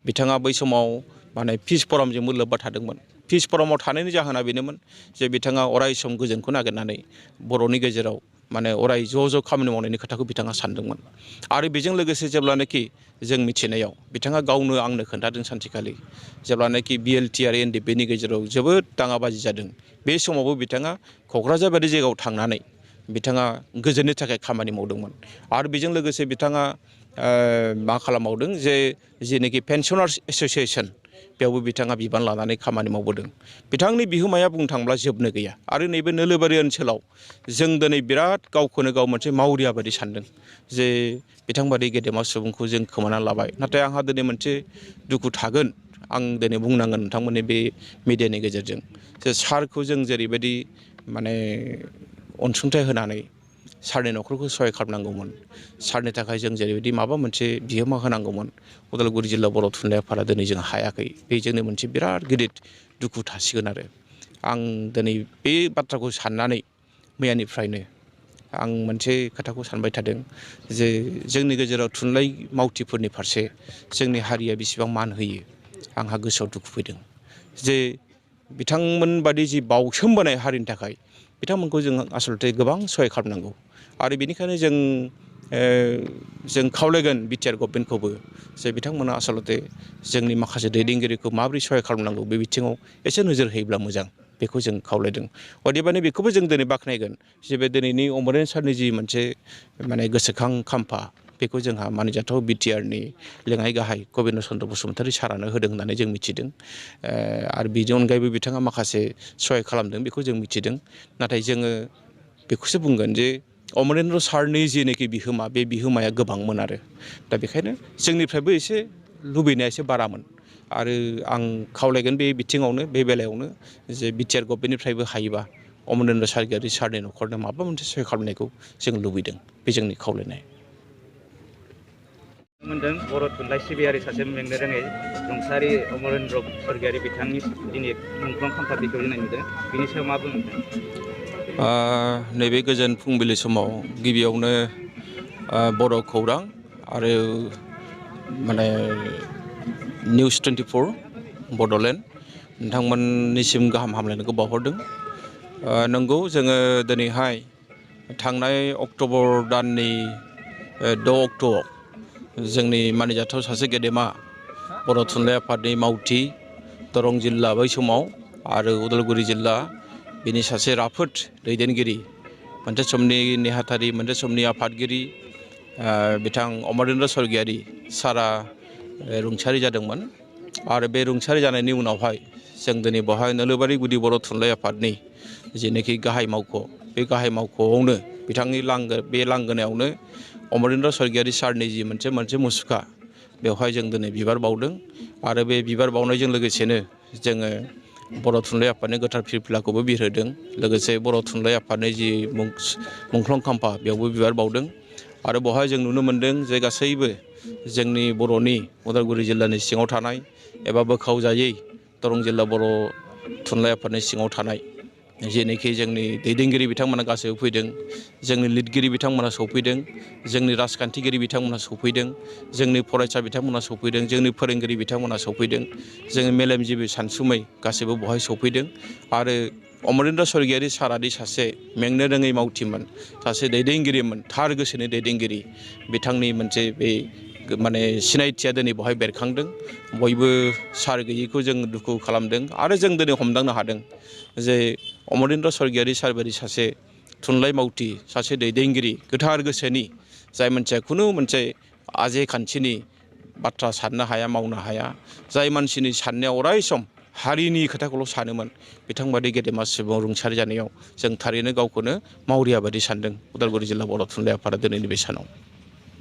बिथाङा बै समाव माने पिस फरामजोंबो लोब्बा थादोंमोन। पिस फरामाव थानायनि जाहोना बेनोमोन जे बिथाङा अराय सम गोजोनखौ नागिरनानै बर'नि गेजेराव माने अराय ज' खामानि मावनायनि खोथाखौ बिथाङा सानदोंमोन। आरो बेजों लोगोसे जेब्लानाखि जों मिथिनायाव बिथाङा गावनो आंनो खोन्थादों सानसेखालि जेब्लानाखि बिएलटि आरो एनडिएफबिनि गेजेराव जोबोद दाङाबाजि जादों बे समावबो बिथाङा क'क्राझार बायदि जायगायाव थांनानै बिथाङा गोजोननि थाखाय खामानि मावदोंमोन। आरो बेजों लोगोसे बिथाङा मा खालामबावदों जे जेनाखि पेन्सनार्स एस'सियेसन बेयावबो बिथाङा बिबान लानानै खामानि मावबोदों। बिथांनि बिहोमाया बुंनो थाङोब्ला जोबनो गैया। आरो नैबे नोलोबारि ओनसोलाव जों दिनै बिराद गावखौनो गाव मोनसे मावरिया बायदि सानदों जे बिथांबादि गेदेमा सुबुंखौ जों खोमानानै लाबाय। नाथाय आंहा दिनै मोनसे दुखु थागोन, आं दिनै बुंनांगोन नोंथांमोननि बे मिडियानि गेजेरजों जे सारखौ जों जेरैबायदि माने अनसुंथाइ होनानै सारनि न'खरखौ सहाय खालामनांगौमोन, सारनि थाखाय जों जेरैबायदि माबा मोनसे बिहोमा होनांगौमोन, उदालगुरि जिल्ला बर' थुनलाइ आफादा दिनै जों हायाखै। बे जोंनि मोनसे बिराद गिदिर दुखु थासिगोन। आरो आं दिनै बे बाथ्राखौ साननानै मैयानिफ्रायनो आं मोनसे खोथाखौ सानबाय थादों जे जोंनि गेजेराव थुनलाइ मावथिफोरनि फारसे जोंनि हारिया बेसेबां मान होयो। आंहा गोसोआव दुखु फैदों जे बिथांमोन बादि जि बावसोमबोनाय हारिनि थाखाय बिथांमोनखौ जों आसलथे गोबां सहाय खालामनांगौ। आरो बेनिखायनो जों खावलायगोन बिटिआर गभर्नमेन्टखौबो जे बिथांमोना आसलथे जोंनि माखासे दैदेनगिरिखौ माबोरै सहाय खालामनांगौ बे बिथिङाव एसे नोजोर होयोब्ला मोजां, बेखौ जों खावलायदों। अदेबानि बेखौबो जों दिनै बाख्नायगोन जे बे दिनैनि अमरेन सारनि जि मोनसे माने गोसोखां खाम्फा बेखौ जोंहा मानिजाथाव बिटिआरनि लेङाइ गाहाय गबिन्द चन्द्र बसुमतारी सारानो होदों होननानै जों मिथिदों। आरो बेनि अनगायैबो बिथाङा माखासे सहाय खालामदों बेखौ जों मिथिदों। नाथाय जोङो बेखौसो बुंगोन जे अमरेन्द्र सारनि जेनाखि बिहोमा बे बिहोमाया गोबांमोन। आरो दा बेखायनो जोंनिफ्रायबो एसे लुबैनाया एसे बारामोन। आरो आं खावलायगोन बे बिथिङावनो बे बेलायावनो जे बिटिआर गभर्नमेन्टनिफ्रायबो हायोबा अमरेन्द्र सारगियारि सारनि न'खरनो माबा मोनसे सहाय खालामनायखौ जों लुबैदों। बे जोंनि खावलायनाय। मोनदों बर' थुनलाइ सिबियारि सासे मेंनो रोङै रुंसारि अमरेन्द्र सरगियारि बिथांनि दिनै मुंख्लं खाम्फा बेखेवजेननाय नुदों। बिनि सायाव मा बुंनो नोंथां? नैबे गोजोन फुंबिलि समाव गिबियावनो बर' खौरां आरो माने निउस 24 बड'लेण्ड नोंथांमोननिसिम गाहाम हामलायनायखौ बावहरदों। नंगौ जोङो दिनैहाय थांनाय अक्ट'बर दाननि 6 अक्ट'आव जोंनि मानिजाथाव सासे गेदेमा बर' थुनलाइ आफादनि मावथि दरं जिल्ला बै समाव आरो उदालगुरि जिल्ला बिनि सासे राफोद दैदेनगिरि, मोनसे समनि नेहाथारि, मोनसे समनि आफादगिरि बिथां अमरेन्द्र सरगियारि सारा रुंसारि जादोंमोन। आरो बे रुंसारि जानायनि उनावहाय जों दिनै बेवहाय नोलोबारि गुदि बर' थुनलाइ आफादनि जेनाखि गाहाय मावख' बे गाहाय मावख'आवनो बिथांनि बे लांगोनायावनो अमरेन्द्र सरगियारि सारनि जि मोनसे मुसुखा बेवहाय जों दिनै बिबार बावदों। आरो बे बिबार बावनायजों लोगोसेनो जोङो बर' थुनलाइ आफादनि गोथार फिरफिलाखौबो बिरहोदों। लोगोसे बर' थुनलाइ आफादनि जि मुंख्लं खाम्फा बेयावबो बिबार बावदों। आरो बेवहाय जों नुनो मोन्दों जे गासैबो जोंनि बर'नि उदालगुरि जिल्लानि सिङाव थानाय एबा बोखावजायै दरं जिल्ला बर' थुनलाइ आफादनि सिङाव थानाय जेनोखि जोंनि दैदेनगिरि बिथांमोना गासैबो फैदों, जोंनि लिरगिरि बिथांमोना सफैदों, जोंनि राजखान्थिगिरि बिथांमोना सफैदों, जोंनि फरायसा बिथांमोना सफैदों, जोंनि फोरोंगिरि बिथांमोना सफैदों, जोंनि मेलेमजिबि सानसुमै गासैबो बेवहाय सफैदों। आरो अमरेन्द्र सरगियारि सारादि सासे मेंनो रोङै मावथिमोन, सासे दैदेनगिरिमोन, थार गोसोनि दैदेनगिरि, बिथांनि मोनसे बे माने सिनायथिया दिनै बेवहाय बेरखांदों। बयबो सार गैयैखौ जों दुखु खालामदों। आरो जों दिनै हमदांनो हादों जे अमरेन्द्र सरगियारि सार बायदि सासे थुनलाइ मावथि, सासे दैदेनगिरि, गोथार गोसोनि, जाय मानसिया खुनु मोनसे आजे खान्थिनि बाथ्रा साननो हाया, मावनो हाया, जाय मानसिनि साननाया अराय सम हारिनि खोथाखौल' सानोमोन, बिथांबादि गेदेमा सुबुं रुंसारि जानायाव जों थारैनो गावखौनो मावरिया बादि सानदों उदालगुरि जिल्ला बर' थुनलाइ आफादा दिनैनि बे सानाव।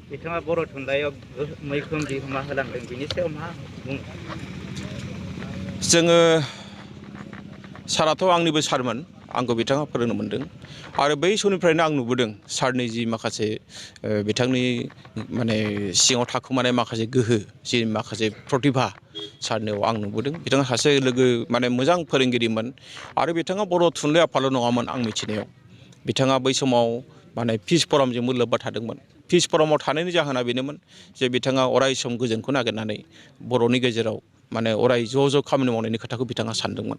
बिथाङा बर' थुनलाइयाव मैखोम बिहोमा होलांदों, बिनि सायाव मा बुङो? जोङो साराथ' आंनिबो सारमोन, आंखौ बिथाङा फोरोंनो मोन्दों। आरो बै समनिफ्रायनो आं नुबोदों सारनि जि माखासे बिथांनि माने सिङाव थाखोमानाय माखासे गोहो, जि माखासे प्रतिभा सारनियाव आं नुबोदों। बिथाङा सासे माने मोजां फोरोंगिरिमोन। आरो बिथाङा बर' थुनलाइ आफादल' नङामोन आं मिथिनायाव। बिथाङा बै समाव माने पिस फरामजोंबो लोब्बा थादोंमोन। पिस फरामाव थानायनि जाहोना बेनोमोन जे बिथाङा अराय सम गोजोनखौ नागिरनानै बर'नि गेजेराव माने अराय ज' ज' खामानि मावनायनि खोथाखौ बिथाङा सानदोंमोन।